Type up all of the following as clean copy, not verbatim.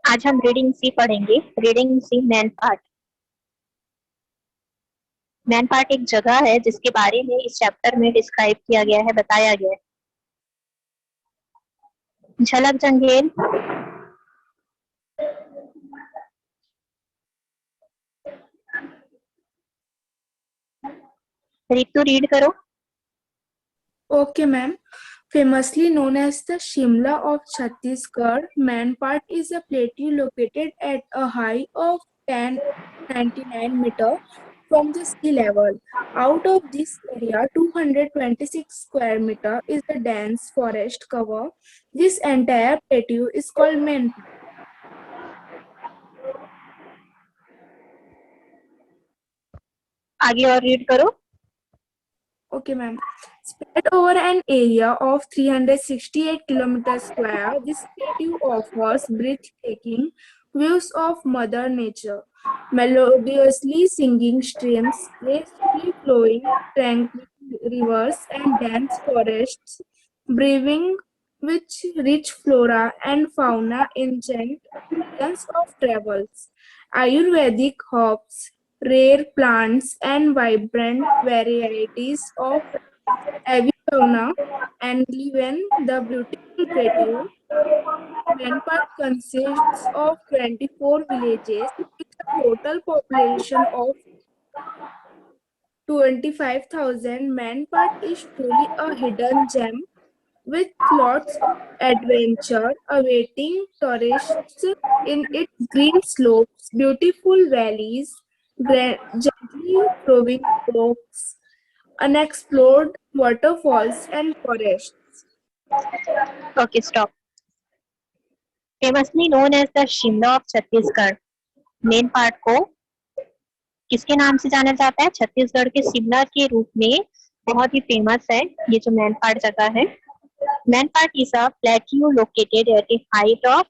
आज हम रीडिंग सी पढ़ेंगे। रीडिंग सी मैन पार्ट। मैन पार्ट एक जगह है जिसके बारे में इस चैप्टर में डिस्क्राइब किया गया है, बताया गया है। झलक जंगेल। रितु रीड करो। Okay, ma'am. Famously known as the Shimla of Chhattisgarh, Manpart is a plateau located at a height of 1099 meter from the sea level. Out of this area, 226 square meter is a dense forest cover. This entire plateau is called Manpart. आगे और read करो। Okay, ma'am. Spread over an area of 368 kilometers square, this plateau offers breathtaking views of Mother Nature. Melodiously singing streams, gracefully flowing tranquil rivers, and dense forests, brimming with rich flora and fauna enchant millions of travelers. Ayurvedic herbs, rare plants, and vibrant varieties of avifauna enliven the beautiful plateau. Manpar consists of 24 villages with a total population of 25,000. Manpar is truly a hidden gem with lots of adventure awaiting tourists in its green slopes, beautiful valleys, gently flowing brooks, unexplored waterfalls, and forests. Okay stop. Famously known as the Shimla of Chhattisgarh. Mainpat को किसके नाम से जाना जाता है? छत्तीसगढ़ के शिमला के रूप में बहुत ही फेमस है ये जो मैन पार्ट जगह है। Mainpat is a plateau located at a height of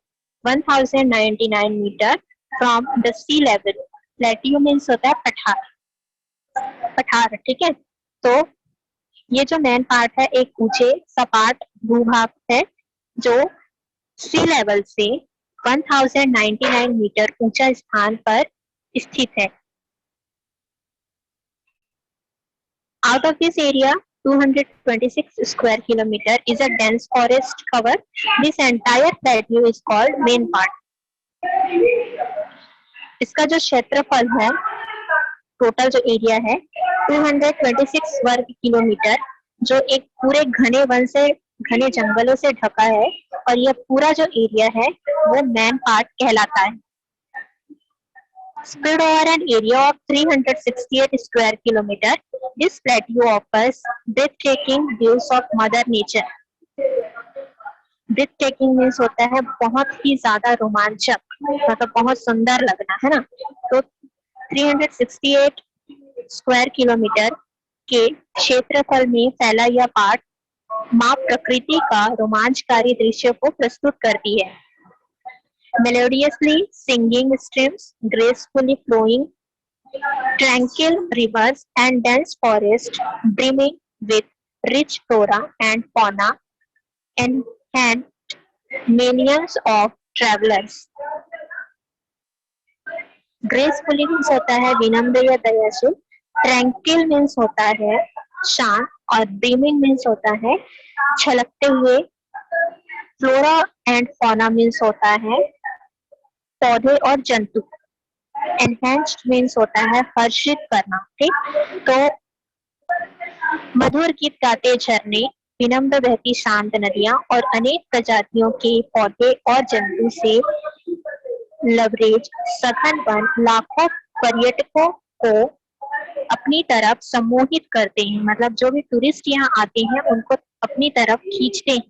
1099 metre from the sea level. Plateau means होता है पठार। पठार, ठीक है। तो ये जो मैन पार्ट है एक ऊंचे सपाट भूभाग है जो सी लेवल से 1099 मीटर ऊंचा स्थान पर स्थित है। Out of this area 226 square kilometer is a dense forest cover. This entire plateau is called main part. इसका जो क्षेत्रफल है, टोटल जो एरिया है 226 वर्ग किलोमीटर, जो एक पूरे घने वन से, घने जंगलों से ढका है, और यह पूरा जो एरिया है वो मैन पार्ट कहलाता है। Spread over an area of 368 square kilometer, this plateau offers breathtaking views of Mother Nature. Breathtaking means होता है बहुत ही ज्यादा रोमांचक, मतलब बहुत सुंदर लगना, है ना। तो 368 स्क्वायर किलोमीटर के क्षेत्रफल में फैला यह पार्ट माँ प्रकृति का रोमांचकारी दृश्य को प्रस्तुत करती है। Melodiously singing streams, gracefully flowing tranquil rivers, and dense forest brimming with rich flora and fauna enchant millions of travelers. Gracefully means होता है विनम्र या दयालु। Tranquil means होता है शांत, और brimming means होता है छलकते हुए। Flora and fauna means होता है पौधे और जंतु। एनहेंस्ड मीन्स होता है हर्षित करना, ठीक। तो मधुर गीत गाते झरने, विनम्र बहती शांत नदियां, और अनेक प्रजातियों के पौधे और जंतु से लवरेज सघन वन लाखों पर्यटकों को अपनी तरफ सम्मोहित करते हैं। मतलब जो भी टूरिस्ट यहाँ आते हैं उनको अपनी तरफ खींचते हैं।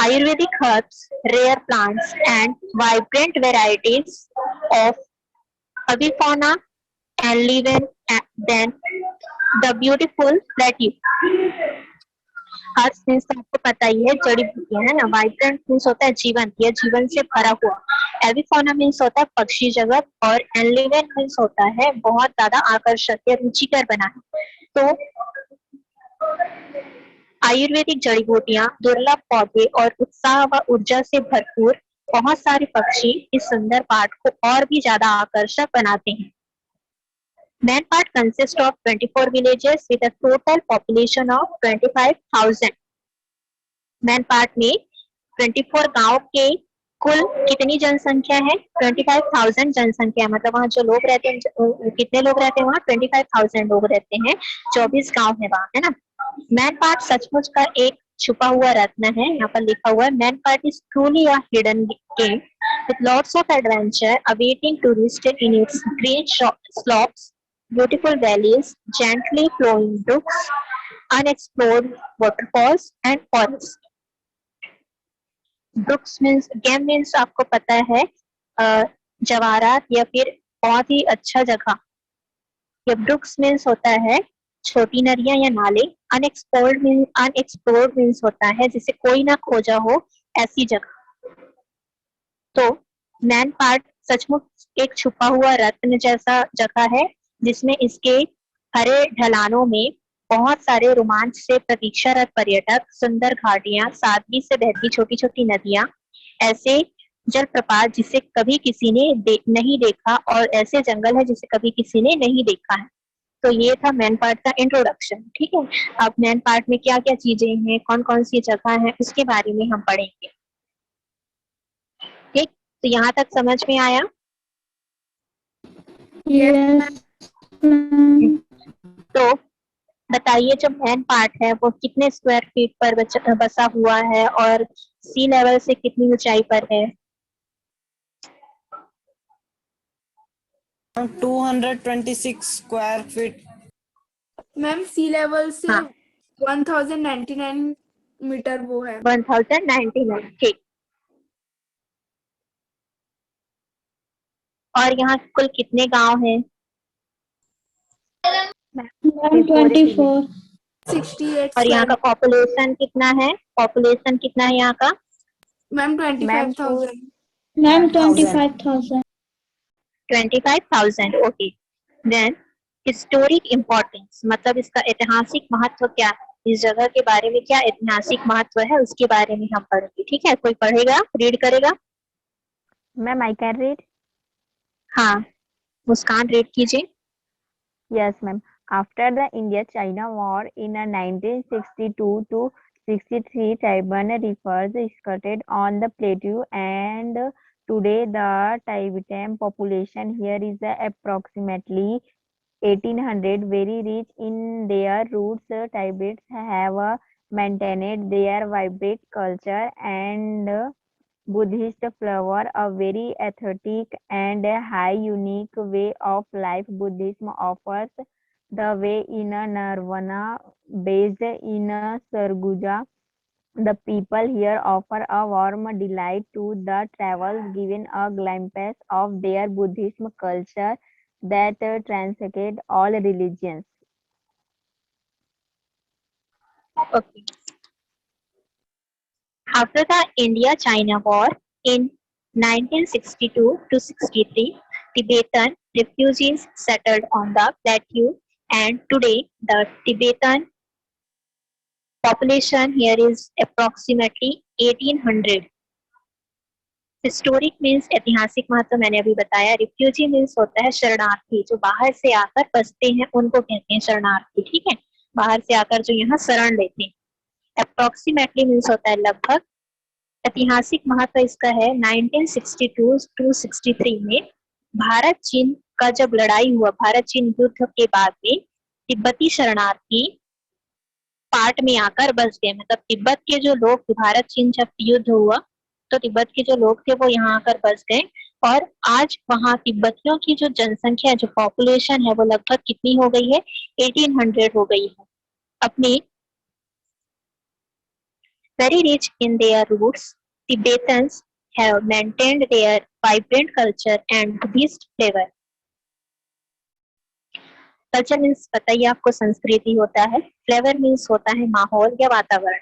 Ayurvedic herbs, rare plants, and vibrant varieties of avifauna enliven then the beautiful plateau. Herbs means तो आपको पता ही है, जड़ी बूटियां, है ना। वाइब्रेंट मीन्स होता है जीवन, या जीवन से भरा हुआ। एविफोना मीन्स होता है पक्षी जगत, और एनलिवन मीन्स होता है बहुत ज्यादा आकर्षक या रुचिकर बना है। तो आयुर्वेदिक जड़ी बूटियां, दुर्लभ पौधे और उत्साह व ऊर्जा से भरपूर बहुत सारे पक्षी इस सुंदर पार्क को और भी ज्यादा आकर्षक बनाते हैं। Man park consist of 24 villages with a total population of 25,000। Man park में 24 गांव के कुल कितनी जनसंख्या है? 25,000 जनसंख्या, मतलब वहाँ जो लोग रहते हैं, कितने लोग रहते हैं वहाँ? 25,000 लोग रहते हैं। 24 गांव है वहाँ, है ना। मैन पार्क सचमुच का एक छुपा हुआ रत्न है। यहाँ पर लिखा हुआ है, man park is truly a hidden game with lots of adventure awaiting tourists in its green slopes, beautiful valleys, gently flowing brooks, unexplored waterfalls and forests. Brooks means game, means आपको पता है जवाहरात या फिर बहुत ही अच्छा जगह। ये ब्रुक्स मीन्स होता है छोटी नदियां या नाले। अनएक्सप्लोर्ड मीन्स होता है जिसे कोई ना खोजा हो, ऐसी जगह। तो मैन पार्क सचमुच एक छुपा हुआ रत्न जैसा जगह है, जिसमें इसके हरे ढलानों में बहुत सारे रोमांच से प्रतीक्षारत पर्यटक, सुंदर घाटियां, सादगी से बहती छोटी छोटी नदियां, ऐसे जलप्रपात जिसे कभी किसी ने नहीं देखा, और ऐसे जंगल है जिसे कभी किसी ने नहीं देखा है। तो ये था मैन पार्क का इंट्रोडक्शन। ठीक है, अब मैन पार्क में क्या क्या चीजें हैं, कौन कौन सी जगह है, उसके बारे में हम पढ़ेंगे। ठीक, तो यहाँ तक समझ में आया? Yes. तो बताइए, जो मैन पार्क है वो कितने स्क्वायर फीट पर बसा हुआ है और सी लेवल से कितनी ऊंचाई पर है? 226 स्क्वायर फीट। मैम सी लेवल से हाँ, 1099 मीटर वो है। 1099। ठीक, और यहाँ कुल कितने गांव हैं? 24 68 और यहाँ का स्क्वायर। पॉपुलेशन कितना है? पॉपुलेशन कितना है यहाँ का? Ma'am 25,000। Ma'am 25,000। 25,000। Okay. Then historic importance, मतलब इसका ऐतिहासिक महत्व क्या है, इस जगह के बारे में क्या ऐतिहासिक महत्व है, उसके बारे में हम पढ़ेंगे। ठीक है, कोई पढ़ेगा, रीड करेगा? Ma'am I can read. हाँ, मुस्कान रीड कीजिए। Yes, ma'am. After the India-China War in 1962 to 63, Taiwan refers skirted on the plateau, and today the Tibetan population here is approximately 1,800. Very rich in their roots, Tibets have maintained their vibrant culture and Buddhist flavor, a very aesthetic and high unique way of life. Buddhism offers the way in a nirvana based in a Sarguja. The people here offer a warm delight to the travelers, giving a glimpse of their Buddhism culture that transcends all religions. Okay. After the India-China War in 1962 to 63, Tibetan refugees settled on the plateau, and today the Tibetan population here is approximately 1,800. Historic means ऐतिहासिक महत्व मैंने अभी बताया। Refugee means होता है शरणार्थी, जो बाहर से आकर बसते हैं उनको कहते हैं शरणार्थी। ठीक है, बाहर से आकर जो यहाँ शरण लेते हैं। अप्रोक्सीमेटली मीन्स होता है लगभग। ऐतिहासिक महत्व इसका है 1962 टू 63 में भारत चीन का जब लड़ाई हुआ, भारत चीन युद्ध के बाद में तिब्बती शरणार्थी पार्ट में आकर बस गए। मतलब तिब्बत के जो लोग, भारत चीन जब युद्ध हुआ तो तिब्बत के जो लोग थे वो यहाँ आकर बस गए, और आज वहाँ तिब्बतियों की जो जनसंख्या, जो पॉपुलेशन है, वो लगभग कितनी हो गई है? 1,800 हो गई है। अपनी very rich in their roots, Tibetans have maintained their vibrant culture and Buddhist flavor. Culture means पता ही आपको संस्कृति होता है, फ्लेवर मीन्स होता है माहौल या वातावरण।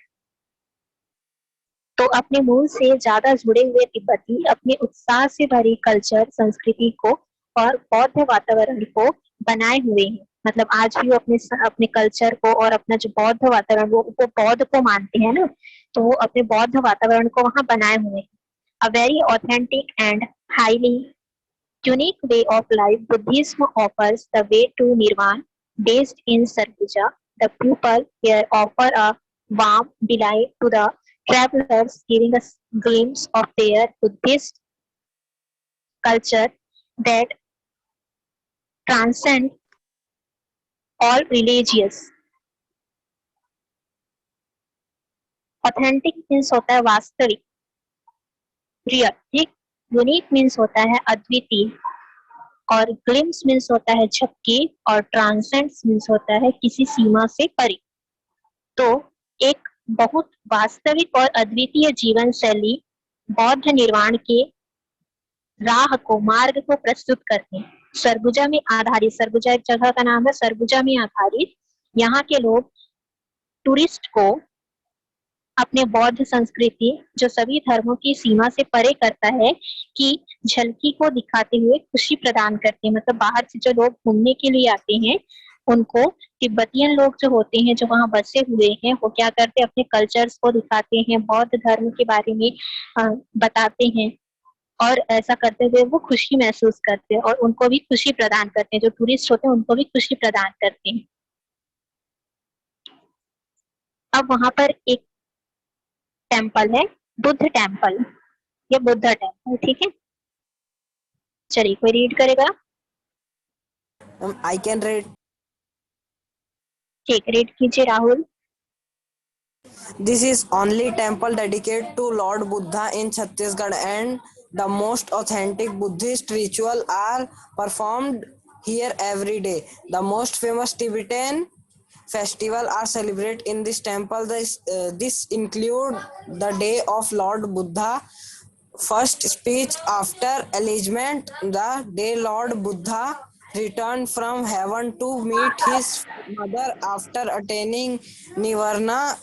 तो अपने मूल से ज्यादा जुड़े हुए तिब्बती अपने उत्साह से भरी कल्चर, संस्कृति को और बौद्ध वातावरण को बनाए हुए हैं। मतलब आज भी वो अपने कल्चर को और अपना जो बौद्ध वातावरण, वो बौद्ध को मानते हैं ना, तो वो अपने बौद्ध वातावरण को वहां बनाए हुए हैं। A very authentic and highly unique way of life, Buddhism offers the way to Nirvana. Based in Sarguja, the people here offer a warm delight to the travelers, giving a glimpse of their Buddhist culture that transcends all religious. Authentic means होता है वास्तविक, real, ठीक। Unique means होता है अद्वितीय, और glimpse means होता है झपकी, और ट्रांसेंड्स मीन्स होता है किसी सीमा से परे। तो एक बहुत वास्तविक और अद्वितीय जीवन शैली बौद्ध निर्वाण के राह को, मार्ग को प्रस्तुत करते हैं। सरगुजा में आधारित, सरगुजा एक जगह का नाम है, सरगुजा में आधारित यहाँ के लोग टूरिस्ट को अपने बौद्ध संस्कृति, जो सभी धर्मों की सीमा से परे करता है, की झलकी को दिखाते हुए खुशी प्रदान करते हैं। मतलब बाहर से जो लोग घूमने के लिए आते हैं, उनको तिब्बतियन लोग जो होते हैं, जो वहाँ बसे हुए हैं, वो क्या करते हैं, अपने कल्चर्स को दिखाते हैं, बौद्ध धर्म के बारे में बताते हैं, और ऐसा करते हुए वो खुशी महसूस करते हैं और उनको भी खुशी प्रदान करते हैं। जो टूरिस्ट होते हैं उनको भी खुशी प्रदान करते हैं। अब वहां पर एक टेम्पल है, बुद्ध टेम्पल, ये बुद्ध टेम्पल, ठीक है। चलिए, कोई रीड करेगा? I can read. ठीक, रीड कीजिए Rahul. This is only temple dedicated to Lord Buddha in Chhattisgarh, and the most authentic Buddhist ritual are performed here every day. The most famous Tibetan festival are celebrated in this temple. This include the day of Lord Buddha first speech after enlightenment, the day Lord Buddha returned from heaven to meet his mother after attaining Nirvana,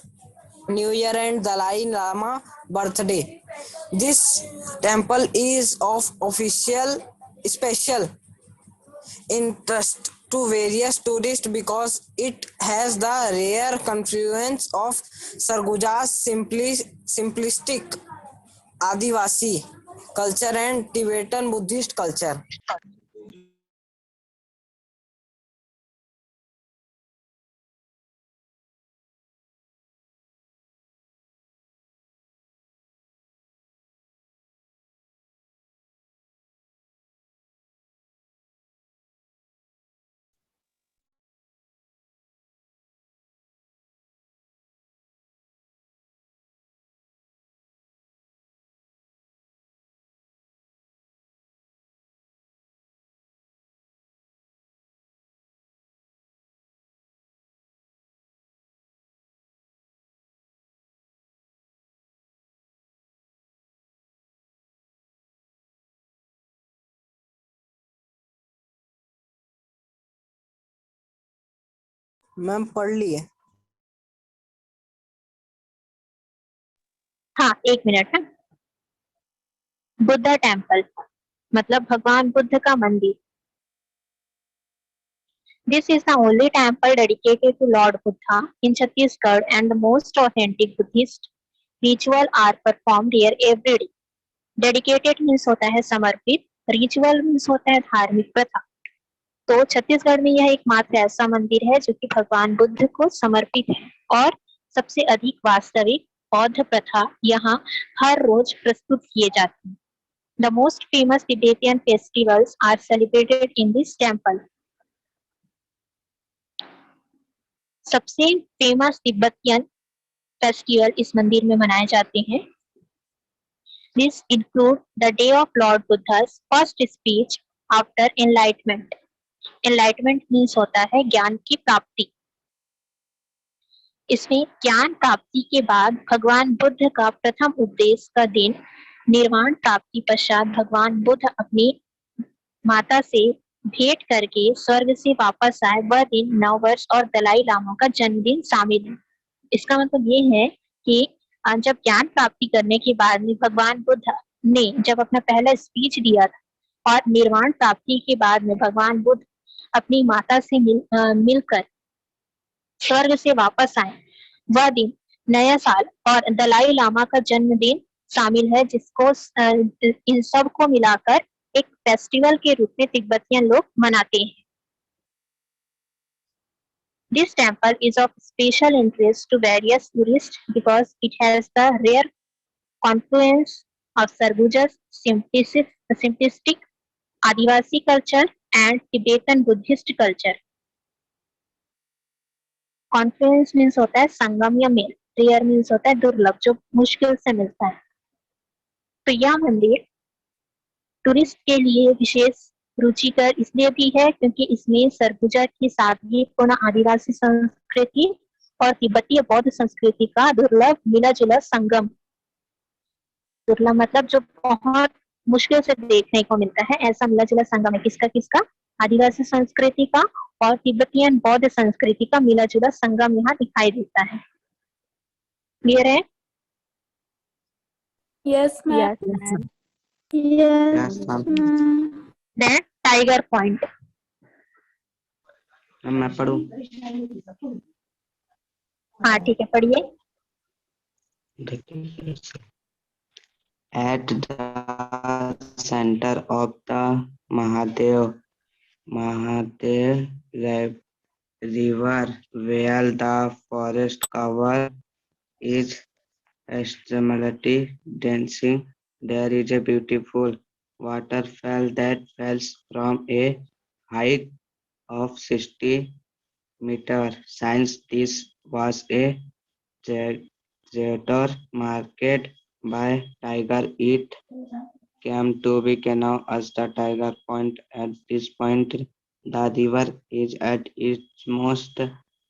New Year, and Dalai Lama birthday. This temple is of special interest to various tourists because it has the rare confluence of Sarguja's simplistic Adivasi culture and Tibetan Buddhist culture. Ma'am पढ़ लिए? हाँ, एक minute है। Buddha temple मतलब भगवान बुद्ध का मंदिर। This is the only temple dedicated to Lord Buddha in Chhattisgarh, and the most authentic Buddhist ritual are performed here every day. Dedicated means होता है समर्पित, ritual means होता है धार्मिक प्रथा। तो छत्तीसगढ़ में यह एकमात्र ऐसा मंदिर है जो कि भगवान बुद्ध को समर्पित है, और सबसे अधिक वास्तविक बौद्ध प्रथा यहाँ हर रोज प्रस्तुत किए जाते हैं। The most famous Tibetan festivals are celebrated in this temple. सबसे फेमस तिब्बतियन फेस्टिवल इस मंदिर में मनाए जाते हैं। This include the day of Lord Buddha's first speech after enlightenment. Enlightenment means होता है ज्ञान की प्राप्ति। इसमें ज्ञान प्राप्ति के बाद भगवान बुद्ध का प्रथम उपदेश का दिन, निर्वाण प्राप्ति पश्चात भगवान बुद्ध अपनी माता से भेंट करके स्वर्ग से वापस आए, वह दिन नववर्ष और दलाई लामा का जन्मदिन शामिल है। इसका मतलब ये है कि जब ज्ञान प्राप्ति करने के बाद में भगवान बुद्ध ने जब अपना पहला स्पीच दिया था, और निर्वाण प्राप्ति के बाद में भगवान बुद्ध अपनी माता से मिलकर स्वर्ग से वापस आए, वह दिन नया साल और दलाई लामा का जन्मदिन शामिल है, जिसको इन सब को मिलाकर एक फेस्टिवल के रूप में तिब्बतियन लोग मनाते हैं। This temple is of special interest to various tourists because it has the rare confluence of Sarguja's simplistic Adivasi culture and Tibetan Buddhist culture. Confluence means होता है संगम या मेल, रेयर मीन्स होता है दुर्लभ, जो मुश्किल से मिलता है। तो यह मंदिर टूरिस्ट के लिए विशेष रुचिकर इसलिए भी है क्योंकि इसमें सरगुजा की सादगी पूर्ण आदिवासी संस्कृति और तिब्बतीय बौद्ध संस्कृति का दुर्लभ मिला जुला संगम, दुर्लभ मतलब जो बहुत मुश्किल से देखने को मिलता है, ऐसा मिला जुला संगम है। किसका किसका? आदिवासी संस्कृति का और तिब्बतियन बौद्ध संस्कृति का मिला जुला संगम यहाँ दिखाई देता है। क्लियर है? Yes, ma'am. Yes, ma'am. Yes, ma'am. ma'am. Then Tiger Point. मैं पढ़ूं? हाँ ठीक है, पढ़िए। At the center of the Mahadev river, where the forest cover is extremely dense, there is a beautiful waterfall that falls from a height of 60 meters. Since this was a theater market by Tiger, it came to be known as the Tiger Point. At this point, the river is at its most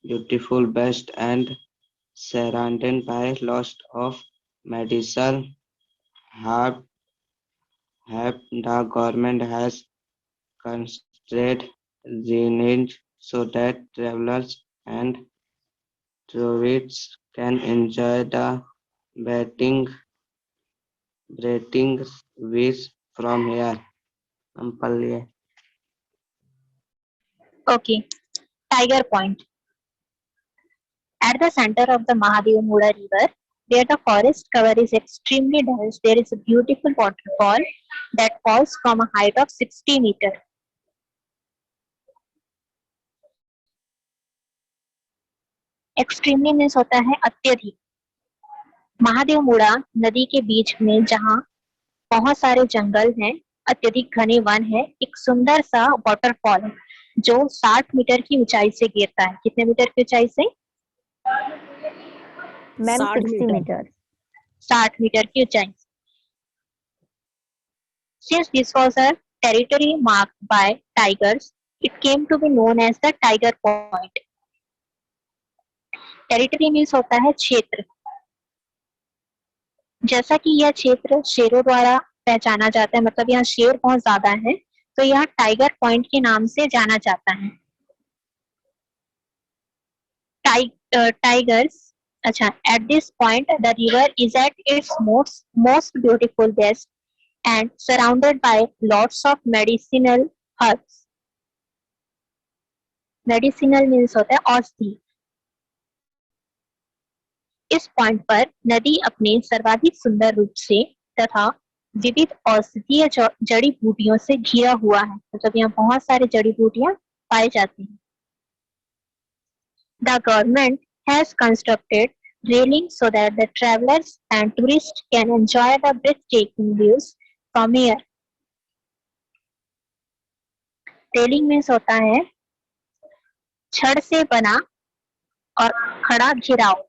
beautiful best and surrounded by lots of medicinal herb. The government has constructed drainage so that travelers and tourists can enjoy the bathing breathing views from here. Ampalya. Okay, Tiger Point. At the center of the Mahadevamula river, where the forest cover is extremely dense, there is a beautiful waterfall that falls from a height of 60 meters. Extremely means होता है अत्यधिक। महादेवमुड़ा नदी के बीच में जहाँ बहुत सारे जंगल हैं, अत्यधिक घने वन है, एक सुंदर सा वाटरफॉल है जो 60 मीटर की ऊंचाई से गिरता है। कितने मीटर की ऊंचाई से? Ma'am, 60 60 metre. meters. 60 मीटर की ऊंचाई। Since this was a territory marked by tigers, it came to be known as the Tiger Point. Territory means होता है क्षेत्र। जैसा कि यह क्षेत्र शेरों द्वारा पहचाना जाता है, मतलब यहाँ शेर बहुत ज्यादा है, तो यह टाइगर पॉइंट के नाम से जाना जाता है। टाइगर्स, अच्छा, at this point the river is at its most beautiful best and surrounded by lots of medicinal herbs. Medicinal means होता है औषधि। इस पॉइंट पर नदी अपने सर्वाधिक सुंदर रूप से तथा विविध औषधीय जड़ी बूटियों से घिरा हुआ है, मतलब यहाँ बहुत सारे जड़ी बूटियां पाई जाती हैं। The government has constructed railings so that the travelers and tourists can enjoy the breathtaking views from here. Railing means होता है छड़ से बना और खड़ा घेराव।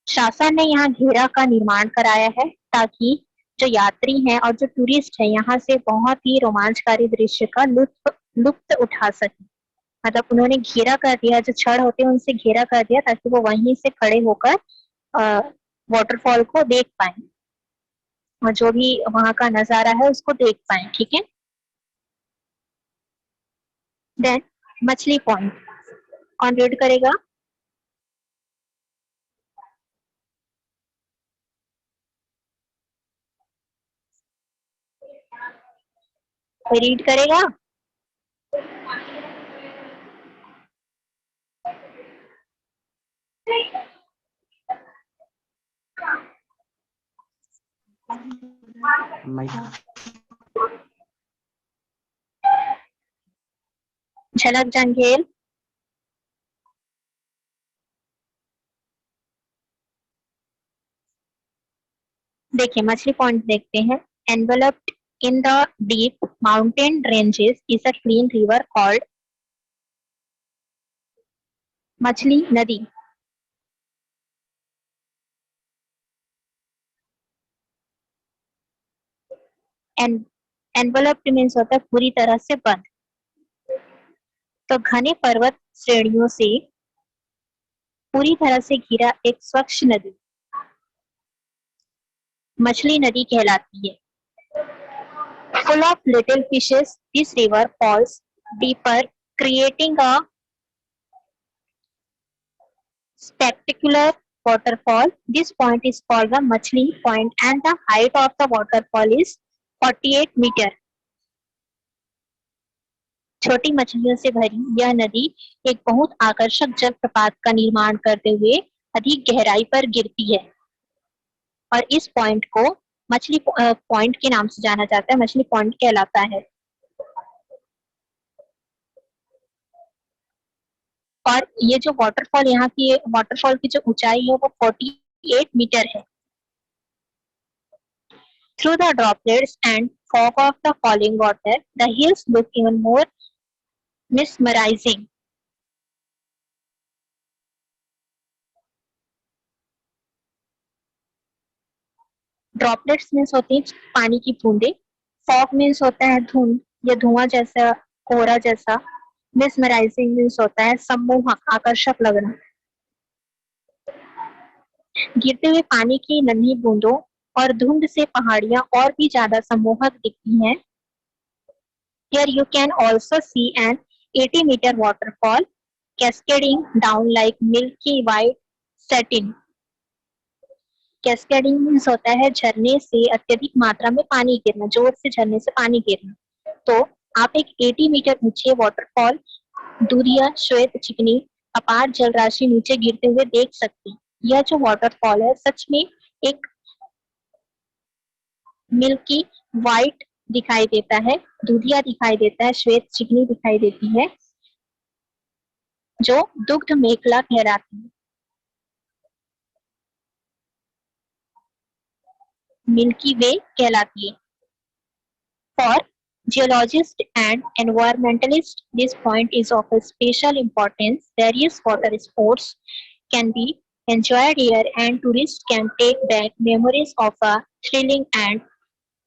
शासन ने यहाँ घेरा का निर्माण कराया है ताकि जो यात्री हैं और जो टूरिस्ट हैं यहाँ से बहुत ही रोमांचकारी दृश्य का लुत्फ उठा सके। मतलब उन्होंने घेरा कर दिया, जो छड़ होते हैं उनसे घेरा कर दिया ताकि वो वहीं से खड़े होकर वाटरफॉल को देख पाए और जो भी वहां का नजारा है उसको देख पाए। ठीक है। देन मछली पॉइंट कौन रीड करेगा? कोई रीड करेगा? My झलक जंगेल, देखिए मछली पॉइंट देखते हैं। Enveloped in the deep mountain ranges is a clean river called मछली नदी। एनवेलप्ड मीन्स होता है पूरी तरह से बंद। तो घने पर्वत श्रेणियों से पूरी तरह से घिरा एक स्वच्छ नदी मछली नदी कहलाती है। Full of little fishes, this river falls deeper, creating a spectacular waterfall. This point is called the Machli Point, and the height of the waterfall is 48 meter. छोटी मछलियों से भरी यह नदी एक बहुत आकर्षक जलप्रपात का निर्माण करते हुए अधिक गहराई पर गिरती है और इस पॉइंट को मछली पॉइंट के नाम से जाना जाता है, मछली पॉइंट कहलाता है। और ये जो वाटरफॉल यहाँ की वाटरफॉल की जो ऊंचाई है वो 48 मीटर है। Through the droplets and fog of the falling water, the hills look even more mesmerizing. Droplets means होती है पानी की बूंदे, फॉग मीन्स होता है धुंध या धुआं जैसा, कोहरा जैसा, मिसमराइजिंग मीन्स होता है सम्मोहक, आकर्षक लगना। गिरते हुए पानी की नन्ही बूंदों और धुंध से पहाड़ियां और भी ज्यादा सम्मोहक दिखती हैं। Here you can also see an 80-meter waterfall cascading down like milky white satin. Cascading means होता है झरने से अत्यधिक मात्रा में पानी गिरना, जोर से झरने से पानी गिरना। तो आप एक 80 मीटर ऊंचे वाटरफॉल दूधिया श्वेत चिकनी अपार जल राशि नीचे गिरते हुए देख सकते हैं। यह जो वाटरफॉल है सच में एक मिल्की व्हाइट दिखाई देता है, दूधिया दिखाई देता है, श्वेत चिकनी दिखाई देती है, जो दुग्ध मेखला कहलाती है। मिल्की वे कहलाती है। For geologists and environmentalists, this point is of a special importance. Various water sports can be enjoyed here, and tourists can take back memories of a thrilling and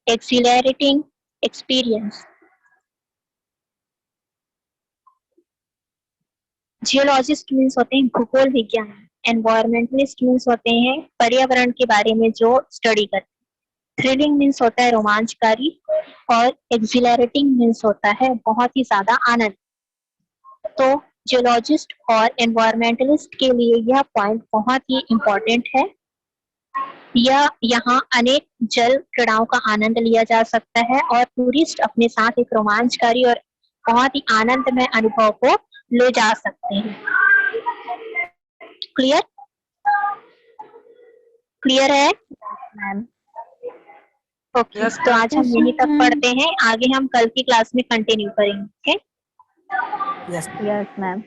exhilarating experience. Geologist means होते हैं भूगोल विज्ञान, environmentalist means होते हैं पर्यावरण के बारे में जो स्टडी करते हैं, थ्रिलिंग मीन्स होता है रोमांचकारी और एक्सिलरेटिंग मीन्स होता है बहुत ही ज्यादा आनंद। तो जियोलॉजिस्ट और एनवायरमेंटलिस्ट के लिए यह पॉइंट बहुत ही इम्पोर्टेंट है। यह यहाँ अनेक जल क्रीड़ाओं का आनंद लिया जा सकता है और टूरिस्ट अपने साथ एक रोमांचकारी और बहुत ही आनंदमय अनुभव को ले जा सकते हैं। क्लियर क्लियर है मैम। ओके okay, तो आज हम यहीं तक पढ़ते हैं, आगे हम कल की क्लास में कंटिन्यू करेंगे। yes yes ma'am.